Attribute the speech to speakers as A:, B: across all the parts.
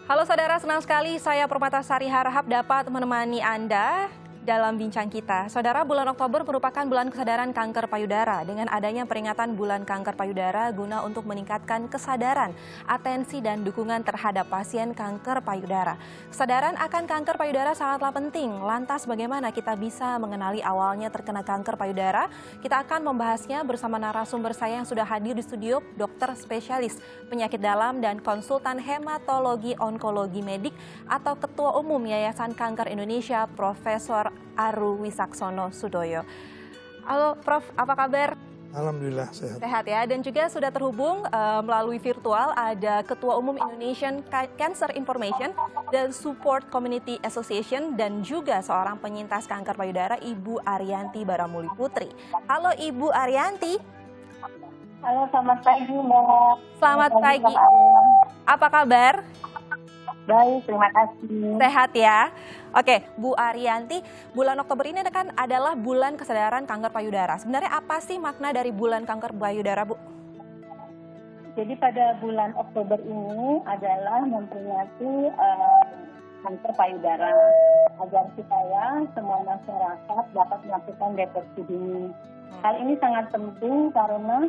A: Halo saudara, senang sekali saya Permatasari harap dapat menemani Anda dalam bincang kita. Saudara, bulan Oktober merupakan bulan kesadaran kanker payudara. Dengan adanya peringatan bulan kanker payudara guna untuk meningkatkan kesadaran, atensi dan dukungan terhadap pasien kanker payudara. Kesadaran akan kanker payudara sangatlah penting. Lantas bagaimana kita bisa mengenali awalnya terkena kanker payudara? Kita akan membahasnya bersama narasumber saya yang sudah hadir di studio, dokter spesialis penyakit dalam dan konsultan hematologi onkologi medik atau Ketua Umum Yayasan Kanker Indonesia, Profesor Aru Wisaksono Sudoyo. Halo Prof, apa kabar?
B: Alhamdulillah sehat.
A: Sehat ya, dan juga sudah terhubung melalui virtual ada Ketua Umum Indonesian Cancer Information dan Support Community Association dan juga seorang penyintas kanker payudara Ibu Ariyanti Baramuli Putri. Halo Ibu Ariyanti.
C: Halo, selamat pagi Mbak.
A: Selamat pagi. Apa kabar?
C: Baik, terima kasih.
A: Sehat ya. Oke, Bu Ariyanti, bulan Oktober ini kan adalah bulan kesadaran kanker payudara. Sebenarnya apa sih makna dari bulan kanker payudara, Bu?
C: Jadi pada bulan Oktober ini adalah memperingati kanker payudara agar supaya semua masyarakat dapat melakukan deteksi dini. Hal ini sangat penting karena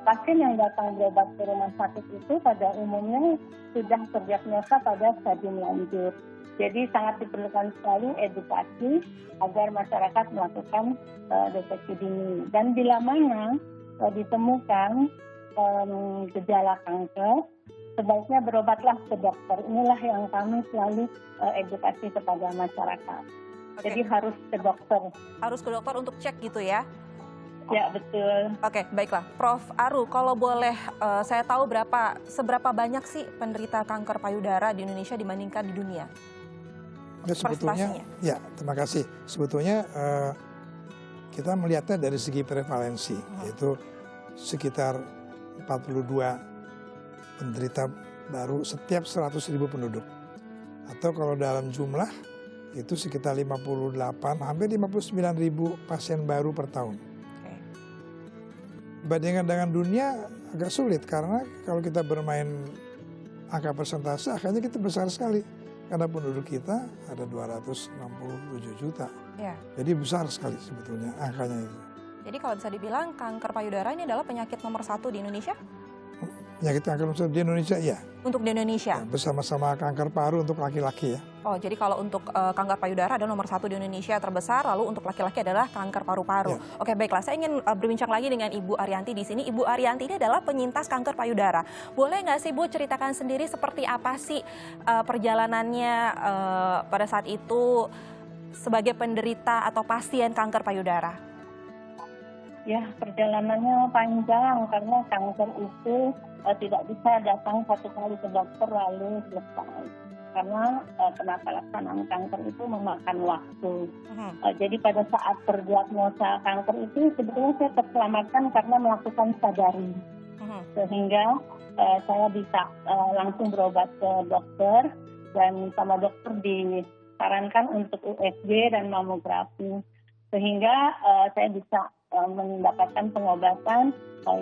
C: pasien yang datang berobat ke rumah sakit itu pada umumnya sudah terdiagnosa pada stadium lanjut. Jadi sangat diperlukan sekali edukasi agar masyarakat melakukan deteksi dini. Dan bila mana ditemukan gejala kanker, sebaiknya berobatlah ke dokter. Inilah yang kami selalu edukasi kepada masyarakat.
A: Oke.
C: Jadi harus ke dokter.
A: Harus ke dokter untuk cek gitu ya?
C: Ya, betul.
A: Oke, baiklah. Prof. Aru, kalau boleh saya tahu seberapa banyak sih penderita kanker payudara di Indonesia dibandingkan di dunia?
B: Ya, sebetulnya, ya terima kasih. Sebetulnya kita melihatnya dari segi prevalensi, yaitu sekitar 42 penderita baru setiap 100.000 penduduk. Atau kalau dalam jumlah itu sekitar 58, hampir 59.000 pasien baru per tahun. Bandingkan dengan dunia agak sulit karena kalau kita bermain angka persentase akhirnya kita besar sekali karena penduduk kita ada 267 juta. Ya. Jadi besar sekali sebetulnya angkanya itu.
A: Jadi kalau bisa dibilang kanker payudara ini adalah penyakit nomor 1 di Indonesia?
B: Penyakit kanker nomor 1 di Indonesia, iya.
A: Untuk di Indonesia?
B: Ya, bersama-sama kanker paru untuk laki-laki ya.
A: Oh, jadi kalau untuk kanker payudara adalah nomor 1 di Indonesia terbesar, lalu untuk laki-laki adalah kanker paru-paru. Ya. Oke, baiklah. Saya ingin berbincang lagi dengan Ibu Ariyanti di sini. Ibu Ariyanti ini adalah penyintas kanker payudara. Boleh nggak sih Bu ceritakan sendiri seperti apa sih perjalanannya pada saat itu sebagai penderita atau pasien kanker payudara?
C: Ya, perjalanannya panjang karena kanker itu tidak bisa datang satu kali ke dokter lalu selesai. Karena penata-laksanaan kanker itu memakan waktu. Jadi pada saat terdiagnosa kanker itu sebetulnya saya terselamatkan karena melakukan sadari. Sehingga saya bisa langsung berobat ke dokter dan sama dokter disarankan untuk USG dan mamografi. Sehingga saya bisa mendapatkan pengobatan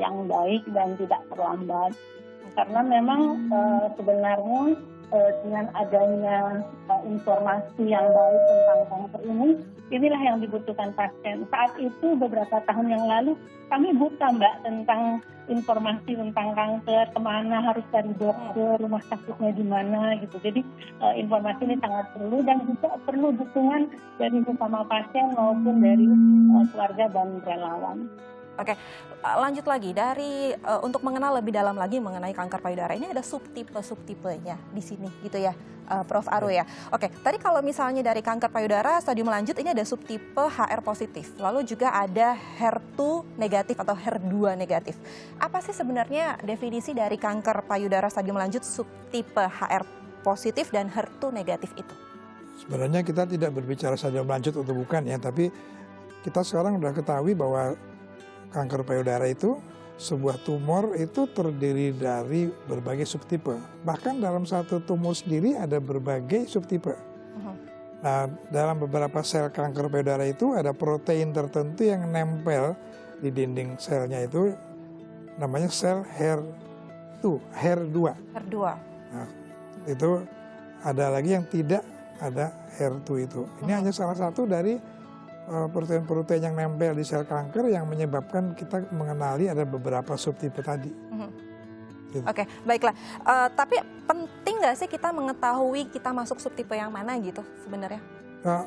C: yang baik dan tidak terlambat. Karena memang sebenarnya dengan adanya informasi yang baik tentang kanker ini, inilah yang dibutuhkan pasien. Saat itu beberapa tahun yang lalu kami buta Mbak tentang informasi tentang kanker, kemana harus cari dokter, rumah sakitnya di mana gitu. Jadi informasi ini sangat perlu dan juga perlu dukungan dari sesama pasien maupun dari keluarga dan relawan.
A: Oke, lanjut lagi dari untuk mengenal lebih dalam lagi mengenai kanker payudara ini ada subtipe-subtipenya di sini gitu ya, Prof. Aru ya. Oke, tadi kalau misalnya dari kanker payudara stadium lanjut ini ada subtipe HR positif, lalu juga ada HER2 negatif atau HER2 negatif. Apa sih sebenarnya definisi dari kanker payudara stadium lanjut subtipe HR positif dan HER2 negatif itu?
B: Sebenarnya kita tidak berbicara stadium lanjut atau bukan ya, tapi kita sekarang sudah ketahui bahwa kanker payudara itu sebuah tumor itu terdiri dari berbagai subtipe. Bahkan dalam satu tumor sendiri ada berbagai subtipe. Nah, dalam beberapa sel kanker payudara itu ada protein tertentu yang nempel di dinding selnya itu namanya sel HER2.
A: HER2.
B: Nah, itu ada lagi yang tidak ada HER2 itu. Ini hanya salah satu dari protein-protein yang nempel di sel kanker yang menyebabkan kita mengenali ada beberapa subtipe tadi. Gitu.
A: Oke, baiklah. Tapi penting nggak sih kita mengetahui kita masuk subtipe yang mana gitu sebenarnya?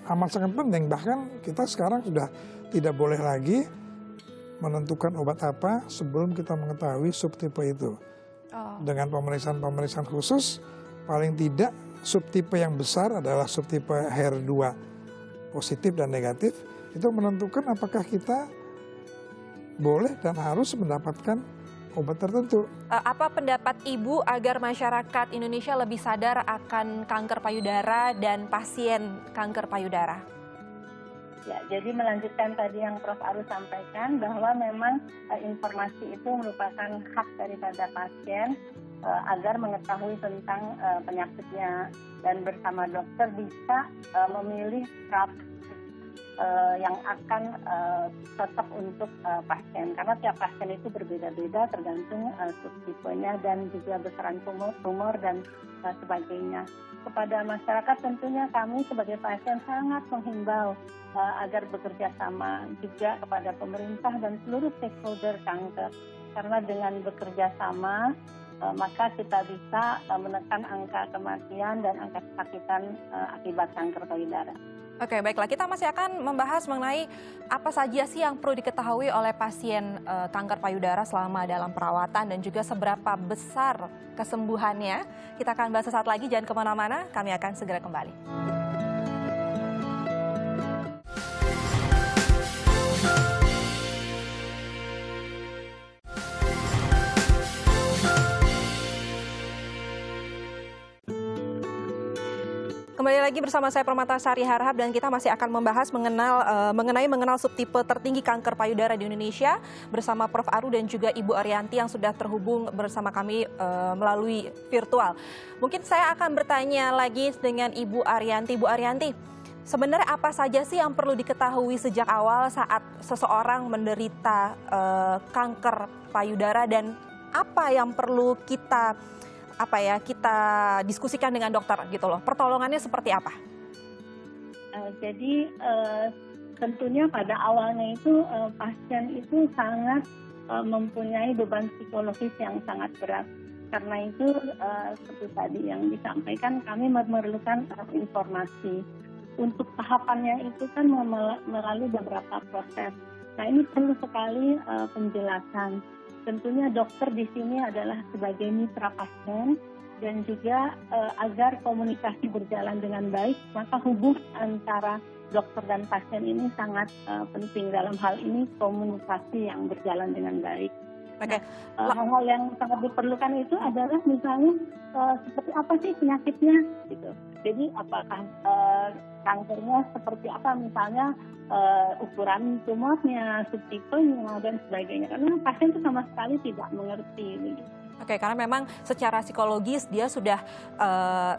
B: Amat sangat penting, bahkan kita sekarang sudah tidak boleh lagi menentukan obat apa sebelum kita mengetahui subtipe itu. Dengan pemeriksaan khusus, paling tidak subtipe yang besar adalah subtipe HER2 positif dan negatif, itu menentukan apakah kita boleh dan harus mendapatkan obat tertentu.
A: Apa pendapat Ibu agar masyarakat Indonesia lebih sadar akan kanker payudara dan pasien kanker payudara?
C: Ya, jadi melanjutkan tadi yang Prof. Aru sampaikan bahwa memang informasi itu merupakan hak daripada pasien agar mengetahui tentang penyakitnya dan bersama dokter bisa memilih terapi yang akan cocok untuk pasien karena tiap pasien itu berbeda-beda tergantung subtipenya dan juga besaran tumor dan sebagainya. Kepada masyarakat tentunya kami sebagai pasien sangat menghimbau agar bekerja sama juga kepada pemerintah dan seluruh stakeholder kanker karena dengan bekerja sama maka kita bisa menekan angka kematian dan angka kesakitan akibat kanker payudara.
A: Oke, baiklah. Kita masih akan membahas mengenai apa saja sih yang perlu diketahui oleh pasien kanker payudara selama dalam perawatan dan juga seberapa besar kesembuhannya. Kita akan bahas sesaat lagi, jangan kemana-mana, kami akan segera kembali. Kembali lagi bersama saya Permatasari Harahap dan kita masih akan membahas mengenal subtipe tertinggi kanker payudara di Indonesia bersama Prof. Aru dan juga Ibu Arianti yang sudah terhubung bersama kami melalui virtual. Mungkin saya akan bertanya lagi dengan Ibu Arianti. Bu Arianti, sebenarnya apa saja sih yang perlu diketahui sejak awal saat seseorang menderita kanker payudara dan apa yang perlu kita diskusikan dengan dokter gitu loh. Pertolongannya seperti apa?
C: Jadi tentunya pada awalnya itu pasien itu sangat mempunyai beban psikologis yang sangat berat. Karena itu seperti tadi yang disampaikan kami memerlukan informasi. Untuk tahapannya itu kan melalui beberapa proses. Nah ini perlu sekali penjelasan. Tentunya dokter di sini adalah sebagai mitra pasien dan juga agar komunikasi berjalan dengan baik, maka hubungan antara dokter dan pasien ini sangat penting. Dalam hal ini komunikasi yang berjalan dengan baik.
A: Oke.
C: Hal-hal yang sangat diperlukan itu adalah misalnya seperti apa sih penyakitnya gitu. Jadi apakah kankernya seperti apa misalnya ukuran tumornya, subtipenya dan sebagainya. Karena pasien itu sama sekali tidak mengerti.
A: Oke, karena memang secara psikologis dia sudah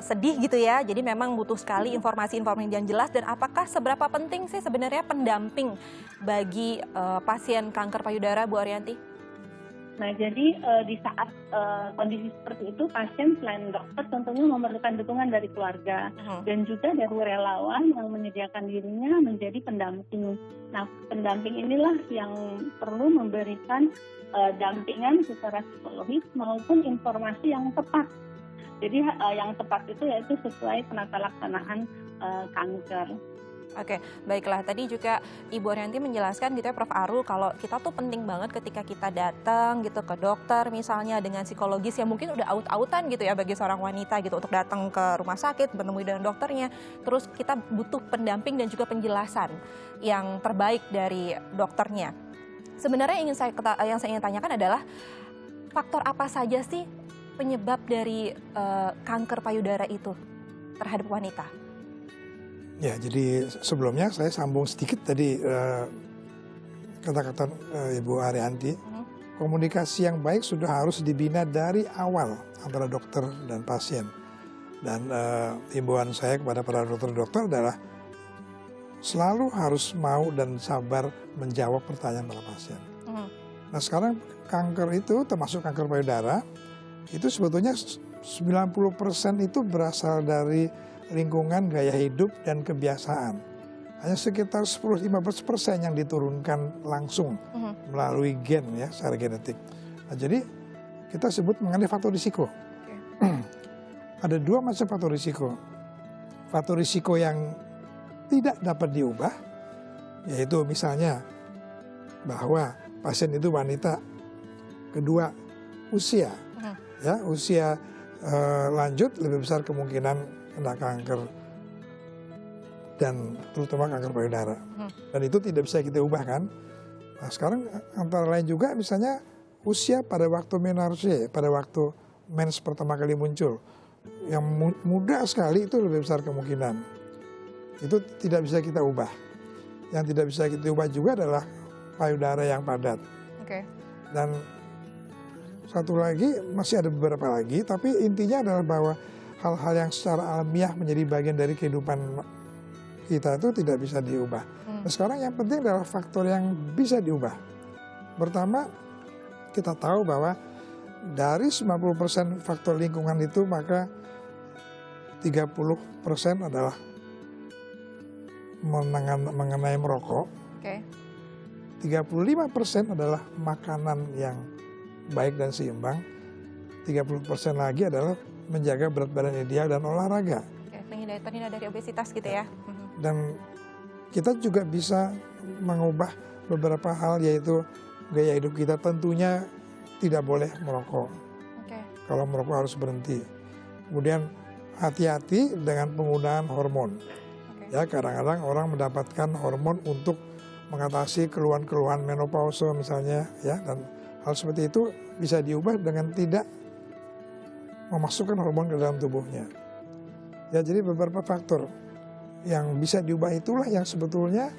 A: sedih gitu ya. Jadi memang butuh sekali informasi-informasi yang jelas. Dan apakah seberapa penting sih sebenarnya pendamping bagi pasien kanker payudara, Bu Arianti?
C: Nah, jadi di saat kondisi seperti itu, pasien selain dokter tentunya memerlukan dukungan dari keluarga dan juga dari relawan yang menyediakan dirinya menjadi pendamping. Nah, pendamping inilah yang perlu memberikan dampingan secara psikologis maupun informasi yang tepat. Jadi yang tepat itu yaitu sesuai penata laksanaan kanker.
A: Oke, baiklah. Tadi juga Ibu Arianti menjelaskan gitu ya Prof. Aru kalau kita tuh penting banget ketika kita datang gitu ke dokter misalnya dengan psikologis yang mungkin udah aut-autan gitu ya bagi seorang wanita gitu untuk datang ke rumah sakit, bertemu dengan dokternya. Terus kita butuh pendamping dan juga penjelasan yang terbaik dari dokternya. Sebenarnya yang saya ingin tanyakan adalah faktor apa saja sih penyebab dari kanker payudara itu terhadap wanita?
B: Ya, jadi sebelumnya saya sambung sedikit tadi kata-kata Ibu Arianti. Komunikasi yang baik sudah harus dibina dari awal antara dokter dan pasien. Dan himbauan saya kepada para dokter-dokter adalah selalu harus mau dan sabar menjawab pertanyaan para pasien. Nah sekarang kanker itu termasuk kanker payudara itu sebetulnya 90% itu berasal dari lingkungan, gaya hidup, dan kebiasaan. Hanya sekitar 10-15% yang diturunkan langsung melalui gen ya, secara genetik. Nah, jadi kita sebut mengenai faktor risiko. Ada dua macam faktor risiko. Faktor risiko yang tidak dapat diubah, yaitu misalnya bahwa pasien itu wanita, kedua usia, ya usia lanjut lebih besar kemungkinan kena kanker dan terutama kanker payudara. Dan itu tidak bisa kita ubah kan. Nah sekarang antara lain juga misalnya usia pada waktu menarche, pada waktu mens pertama kali muncul. Yang muda sekali itu lebih besar kemungkinan. Itu tidak bisa kita ubah. Yang tidak bisa kita ubah juga adalah payudara yang padat. Dan satu lagi, masih ada beberapa lagi, tapi intinya adalah bahwa hal-hal yang secara alamiah menjadi bagian dari kehidupan kita itu tidak bisa diubah. Nah, sekarang yang penting adalah faktor yang bisa diubah. Pertama, kita tahu bahwa dari 90% faktor lingkungan itu, maka 30% adalah mengenai merokok. 35% adalah makanan yang baik dan seimbang. 30% lagi adalah menjaga berat badan ideal dan olahraga.
A: Terhindar dari obesitas gitu ya.
B: Dan kita juga bisa mengubah beberapa hal, yaitu gaya hidup kita. Tentunya tidak boleh merokok. Kalau merokok harus berhenti. Kemudian hati-hati dengan penggunaan hormon. Ya, kadang-kadang orang mendapatkan hormon untuk mengatasi keluhan-keluhan menopause misalnya, ya, dan hal seperti itu bisa diubah dengan tidak memasukkan hormon ke dalam tubuhnya. Ya, jadi beberapa faktor yang bisa diubah itulah yang sebetulnya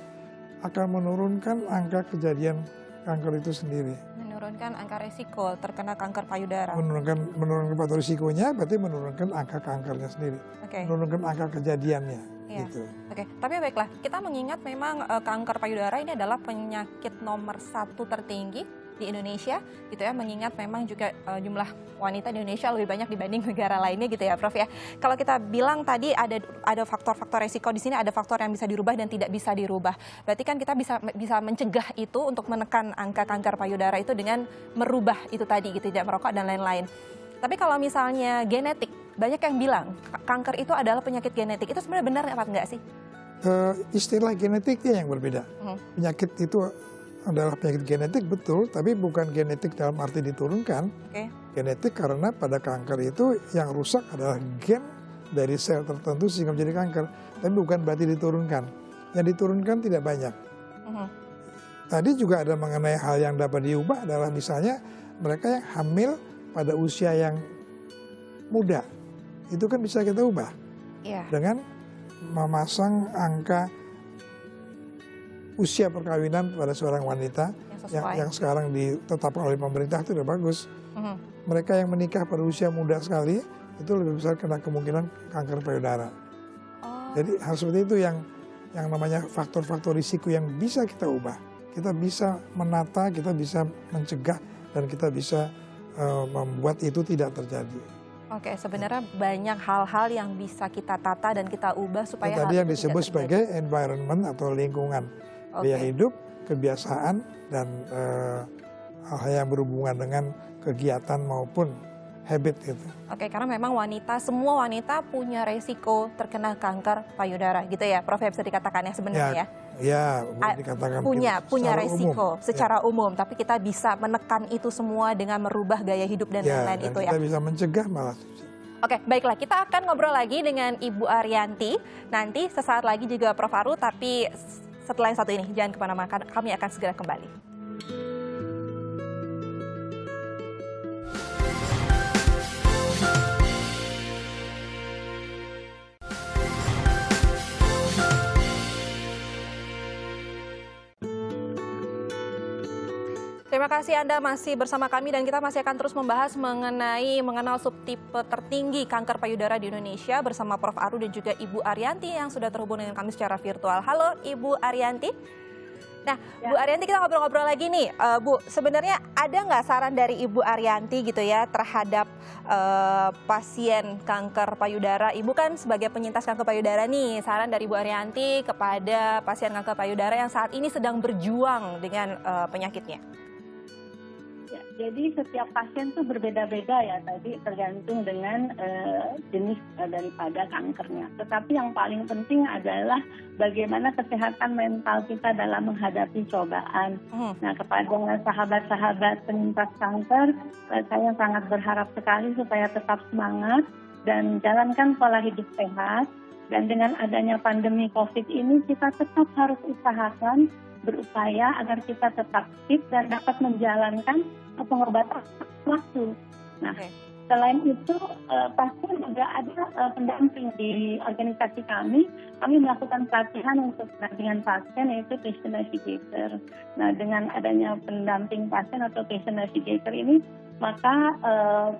B: akan menurunkan angka kejadian kanker itu sendiri.
A: Menurunkan angka resiko terkena kanker payudara.
B: Menurunkan faktor risikonya, berarti menurunkan angka kankernya sendiri. Menurunkan angka kejadiannya. Gitu.
A: Tapi baiklah, kita mengingat memang kanker payudara ini adalah penyakit nomor 1 tertinggi di Indonesia, gitu ya. Mengingat memang juga jumlah wanita di Indonesia lebih banyak dibanding negara lainnya, gitu ya, Prof ya. Kalau kita bilang tadi ada faktor-faktor resiko di sini, ada faktor yang bisa dirubah dan tidak bisa dirubah. Berarti kan kita bisa mencegah itu untuk menekan angka kanker payudara itu dengan merubah itu tadi, gitu, tidak merokok dan lain-lain. Tapi kalau misalnya genetik, banyak yang bilang kanker itu adalah penyakit genetik. Itu sebenarnya benar apa enggak sih?
B: Istilah genetiknya yang berbeda. Penyakit itu adalah penyakit genetik, betul, tapi bukan genetik dalam arti diturunkan. Genetik karena pada kanker itu yang rusak adalah gen dari sel tertentu sehingga menjadi kanker. Tapi bukan berarti diturunkan. Yang diturunkan tidak banyak. Tadi juga ada mengenai hal yang dapat diubah adalah misalnya mereka yang hamil pada usia yang muda. Itu kan bisa kita ubah dengan memasang angka usia perkawinan pada seorang wanita yang sekarang ditetapkan oleh pemerintah itu sudah bagus. Mereka yang menikah pada usia muda sekali itu lebih besar kena kemungkinan kanker payudara. Jadi hal seperti itu yang namanya faktor-faktor risiko yang bisa kita ubah. Kita bisa menata, kita bisa mencegah, dan kita bisa membuat itu tidak terjadi.
A: Sebenarnya banyak hal-hal yang bisa kita tata dan kita ubah supaya
B: tadi yang disebut sebagai environment atau lingkungan, gaya hidup, kebiasaan, dan hal-hal yang berhubungan dengan kegiatan maupun habit gitu.
A: Karena memang semua wanita punya resiko terkena kanker payudara gitu ya, Prof, bisa dikatakan ya sebenarnya ya.
B: Ya, dikatakan
A: punya resiko secara umum, tapi kita bisa menekan itu semua dengan merubah gaya hidup dan lain-lain itu ya.
B: Kita bisa mencegah malah.
A: Baiklah, kita akan ngobrol lagi dengan Ibu Arianti nanti sesaat lagi juga Prof Aru, tapi setelah yang satu ini jangan kemana-mana, kami akan segera kembali. Terima kasih Anda masih bersama kami dan kita masih akan terus membahas mengenal subtipe tertinggi kanker payudara di Indonesia bersama Prof Aru dan juga Ibu Arianti yang sudah terhubung dengan kami secara virtual. Halo Ibu Arianti. Nah,
C: Ya.
A: Bu Arianti, kita ngobrol-ngobrol lagi nih. Bu, sebenarnya ada nggak saran dari Ibu Arianti gitu ya terhadap pasien kanker payudara? Ibu kan sebagai penyintas kanker payudara nih, saran dari Bu Arianti kepada pasien kanker payudara yang saat ini sedang berjuang dengan penyakitnya.
C: Ya, jadi setiap pasien tuh berbeda-beda ya tadi tergantung dengan jenis daripada kankernya. Tetapi yang paling penting adalah bagaimana kesehatan mental kita dalam menghadapi cobaan. Nah, kepada sahabat-sahabat penyintas kanker, saya sangat berharap sekali supaya tetap semangat dan jalankan pola hidup sehat. Dan dengan adanya pandemi COVID ini kita tetap harus usahakan berupaya agar kita tetap fit dan dapat menjalankan pengobatan waktu. Nah, selain itu pasti juga ada pendamping di organisasi kami. Kami melakukan pelatihan untuk pendampingan pasien yaitu patient navigator. Nah, dengan adanya pendamping pasien atau patient navigator ini, maka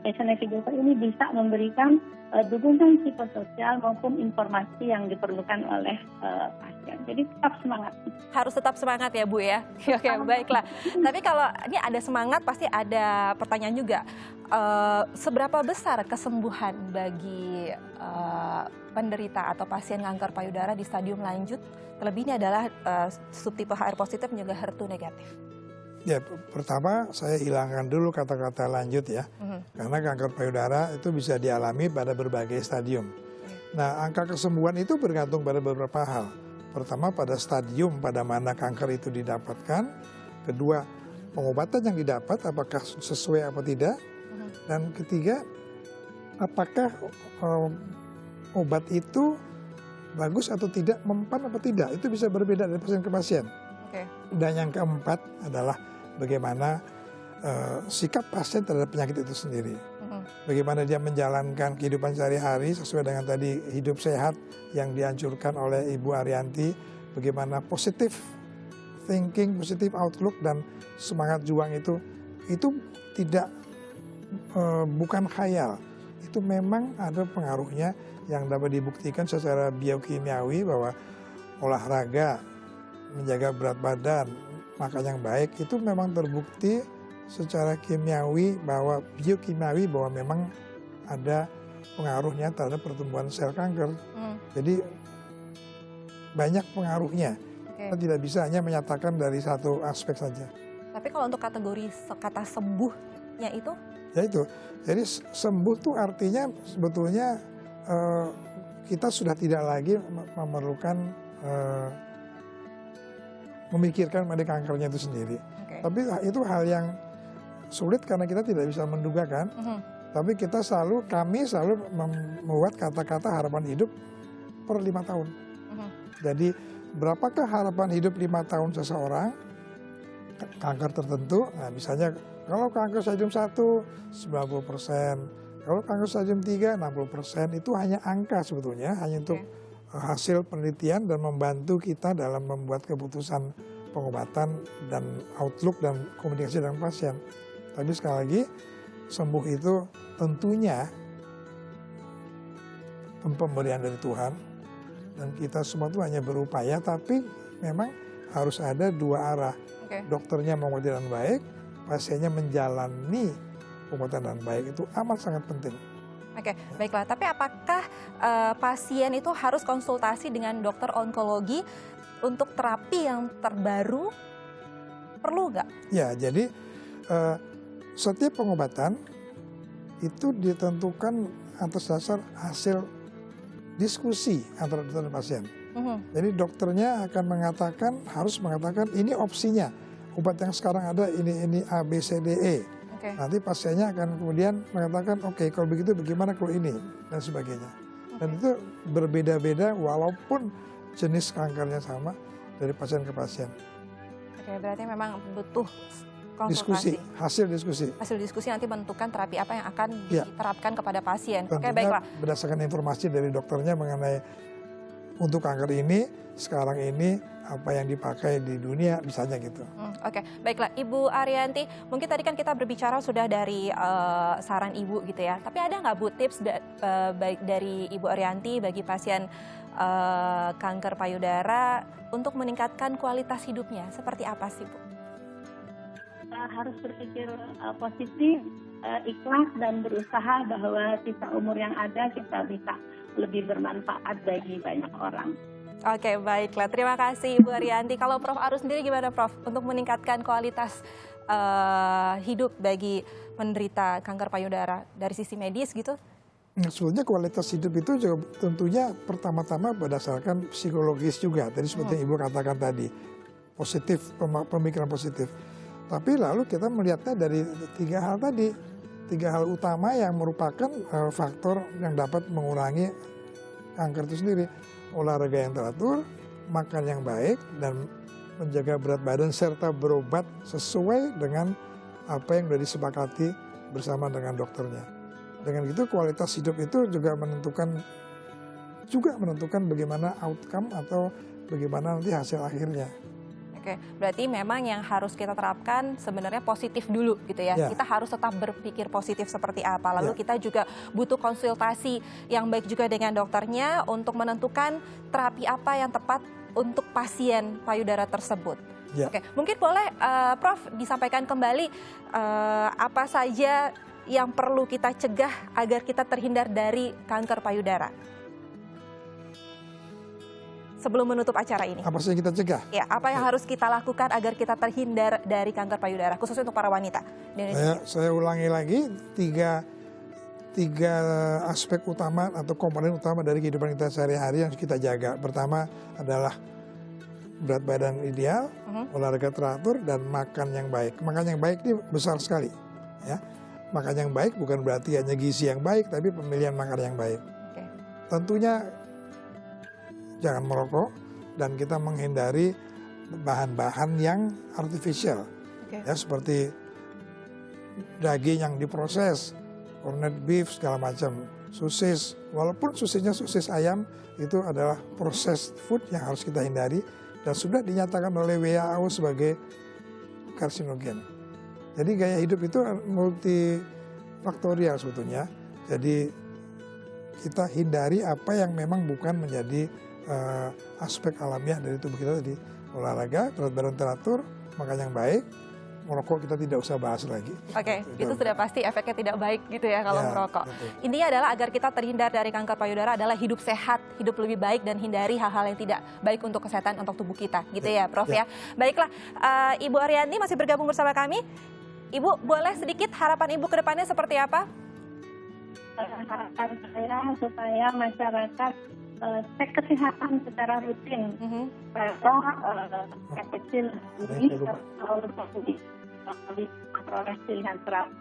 C: patient navigator ini bisa memberikan dukungan psikososial maupun informasi yang diperlukan oleh pasien. Jadi tetap semangat.
A: Harus tetap semangat ya Bu ya. Oke, baiklah. Tapi kalau ini ada semangat pasti ada pertanyaan juga. Seberapa besar kesembuhan bagi penderita atau pasien kanker payudara di stadium lanjut? Terlebih ini adalah subtipe HR positif dan juga HER2 negatif.
B: Ya, pertama saya hilangkan dulu kata-kata lanjut ya. Karena kanker payudara itu bisa dialami pada berbagai stadium. Nah, angka kesembuhan itu bergantung pada beberapa hal. Pertama, pada stadium pada mana kanker itu didapatkan. Kedua, pengobatan yang didapat apakah sesuai apa tidak. Dan ketiga, apakah obat itu bagus atau tidak, mempan atau tidak. Itu bisa berbeda dari pasien ke pasien. Dan yang keempat adalah bagaimana sikap pasien terhadap penyakit itu sendiri. Bagaimana dia menjalankan kehidupan sehari-hari sesuai dengan tadi hidup sehat yang dianjurkan oleh Ibu Arianti. Bagaimana positif thinking, positif outlook dan semangat juang itu tidak bukan khayal. Itu memang ada pengaruhnya yang dapat dibuktikan secara biokimiawi bahwa olahraga, menjaga berat badan, makan yang baik itu memang terbukti secara kimiawi bahwa biokimiawi bahwa memang ada pengaruhnya terhadap pertumbuhan sel kanker. Jadi banyak pengaruhnya. Kita tidak bisa hanya menyatakan dari satu aspek saja.
A: Tapi kalau untuk kategori kata sembuhnya itu?
B: Ya itu. Jadi sembuh itu artinya sebetulnya kita sudah tidak lagi memerlukan memikirkan mengenai kankernya itu sendiri. Tapi itu hal yang sulit karena kita tidak bisa menduga kan. Tapi kami selalu membuat kata-kata harapan hidup per 5 tahun. Jadi berapakah harapan hidup 5 tahun seseorang kanker tertentu? Nah, misalnya kalau kanker stadium 1 90%, kalau kanker stadium 3 60%, itu hanya angka sebetulnya, hanya untuk hasil penelitian dan membantu kita dalam membuat keputusan pengobatan dan outlook dan komunikasi dengan pasien. Tapi sekali lagi, sembuh itu tentunya pemberian dari Tuhan dan kita semua itu hanya berupaya, tapi memang harus ada dua arah. Dokternya mengobati dengan baik, pasiennya menjalani pengobatan dengan baik, itu amat sangat penting.
A: Oke, baiklah. Tapi apakah pasien itu harus konsultasi dengan dokter onkologi untuk terapi yang terbaru? Perlu nggak? Ya,
B: jadi setiap pengobatan itu ditentukan atas dasar hasil diskusi antara dokter dan pasien. Jadi dokternya akan harus mengatakan ini opsinya. Obat yang sekarang ada ini A, B, C, D, E. Nanti pasiennya akan kemudian mengatakan, oke, kalau begitu bagaimana kalau ini, dan sebagainya. Dan itu berbeda-beda walaupun jenis kankernya sama dari pasien ke pasien.
A: Oke, berarti memang butuh
B: konsultasi. Hasil diskusi
A: nanti menentukan terapi apa yang akan diterapkan kepada pasien.
B: Tentunya
A: baiklah.
B: Berdasarkan informasi dari dokternya mengenai untuk kanker ini, sekarang ini apa yang dipakai di dunia misalnya gitu.
A: Oke, baiklah Ibu Arianti, mungkin tadi kan kita berbicara sudah dari saran Ibu gitu ya, tapi ada nggak Bu tips baik dari Ibu Arianti bagi pasien kanker payudara untuk meningkatkan kualitas hidupnya, seperti apa sih Bu?
C: Harus berpikir positif, ikhlas dan berusaha bahwa sisa umur yang ada kita bisa lebih bermanfaat bagi banyak orang.
A: Oke, baiklah. Terima kasih Ibu Arianti. Kalau Prof. Aru sendiri gimana Prof? Untuk meningkatkan kualitas hidup bagi penderita kanker payudara dari sisi medis gitu?
B: Sebetulnya kualitas hidup itu juga tentunya pertama-tama berdasarkan psikologis juga. Tadi seperti yang Ibu katakan tadi, positif, pemikiran positif. Tapi lalu kita melihatnya dari 3 hal tadi. 3 hal utama yang merupakan faktor yang dapat mengurangi kanker itu sendiri. Olahraga yang teratur, makan yang baik, dan menjaga berat badan serta berobat sesuai dengan apa yang sudah disepakati bersama dengan dokternya. Dengan gitu kualitas hidup itu juga menentukan bagaimana outcome atau bagaimana nanti hasil akhirnya.
A: Oke, berarti memang yang harus kita terapkan sebenarnya positif dulu gitu ya. Kita harus tetap berpikir positif seperti apa. Lalu kita juga butuh konsultasi yang baik juga dengan dokternya untuk menentukan terapi apa yang tepat untuk pasien payudara tersebut. Oke, mungkin boleh Prof disampaikan kembali apa saja yang perlu kita cegah agar kita terhindar dari kanker payudara sebelum menutup acara ini.
B: Apa saja kita cegah?
A: Ya, apa yang harus kita lakukan agar kita terhindar dari kanker payudara, khususnya untuk para wanita di Indonesia?
B: Saya ulangi lagi, tiga aspek utama atau komponen utama dari kehidupan kita sehari-hari yang kita jaga. Pertama adalah berat badan ideal, olahraga teratur, dan makan yang baik. Makan yang baik ini besar sekali. Ya. Makan yang baik bukan berarti hanya gizi yang baik, tapi pemilihan makan yang baik. Tentunya jangan merokok dan kita menghindari bahan-bahan yang artificial, ya seperti daging yang diproses, corned beef segala macam, sosis. Walaupun sosisnya sosis ayam itu adalah processed food yang harus kita hindari dan sudah dinyatakan oleh WHO sebagai karsinogen. Jadi gaya hidup itu multifaktorial sebetulnya. Jadi kita hindari apa yang memang bukan menjadi aspek alamiah dari tubuh kita tadi. Olahraga, berat badan teratur, makan yang baik, merokok kita tidak usah bahas lagi.
A: Oke, itu sudah pasti efeknya tidak baik gitu ya kalau merokok. Intinya adalah agar kita terhindar dari kanker payudara adalah hidup sehat, hidup lebih baik dan hindari hal-hal yang tidak baik untuk kesehatan untuk tubuh kita, gitu ya Prof ya. Baiklah, Ibu Arianti masih bergabung bersama kami. Ibu, boleh sedikit harapan Ibu ke depannya seperti apa?
C: Harapan saya supaya masyarakat cek kesehatan secara rutin karena kecil ini proses pilihan terapi.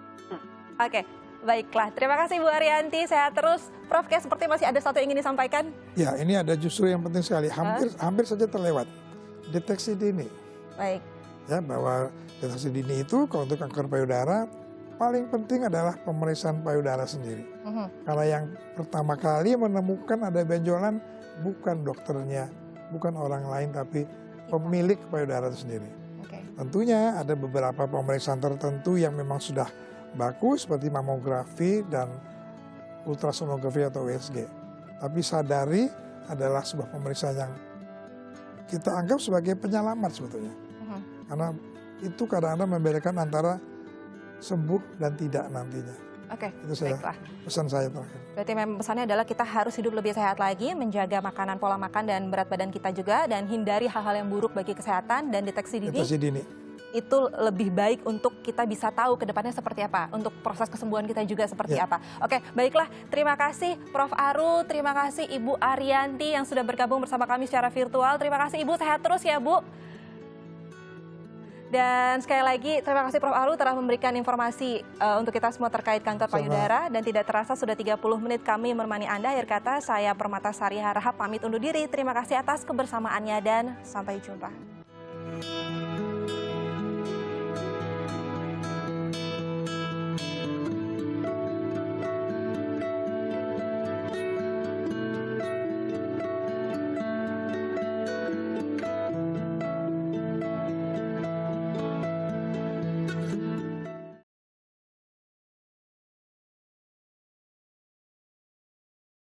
A: Oke, baiklah. Terima kasih Bu Arianti, sehat terus. Prof, kayak seperti masih ada satu yang ingin disampaikan.
B: Ya, ini ada justru yang penting sekali. Hampir saja terlewat. Deteksi dini.
A: Baik.
B: Ya, bahwa deteksi dini itu kalau untuk kanker payudara paling penting adalah pemeriksaan payudara sendiri. Karena yang pertama kali menemukan ada benjolan bukan dokternya, bukan orang lain, tapi pemilik payudara itu sendiri. Tentunya ada beberapa pemeriksaan tertentu yang memang sudah bagus seperti mamografi dan ultrasonografi atau USG. Tapi sadari adalah sebuah pemeriksaan yang kita anggap sebagai penyelamat sebetulnya. Karena itu kadang-kadang membedakan antara sembuh dan tidak nantinya.
A: Oke,
B: itu
A: baiklah.
B: Pesan saya terakhir.
A: Berarti memang pesannya adalah kita harus hidup lebih sehat lagi, menjaga makanan, pola makan dan berat badan kita juga, dan hindari hal-hal yang buruk bagi kesehatan dan deteksi dini. Itu lebih baik untuk kita bisa tahu ke depannya seperti apa, untuk proses kesembuhan kita juga seperti apa. Oke, baiklah. Terima kasih Prof Aru, terima kasih Ibu Arianti yang sudah bergabung bersama kami secara virtual. Terima kasih Ibu, sehat terus ya Bu. Dan sekali lagi terima kasih Prof Aru telah memberikan informasi untuk kita semua terkait kanker payudara. Dan tidak terasa sudah 30 menit kami menemani Anda. Akhir kata saya Permatasari Harahap pamit undur diri. Terima kasih atas kebersamaannya dan sampai jumpa.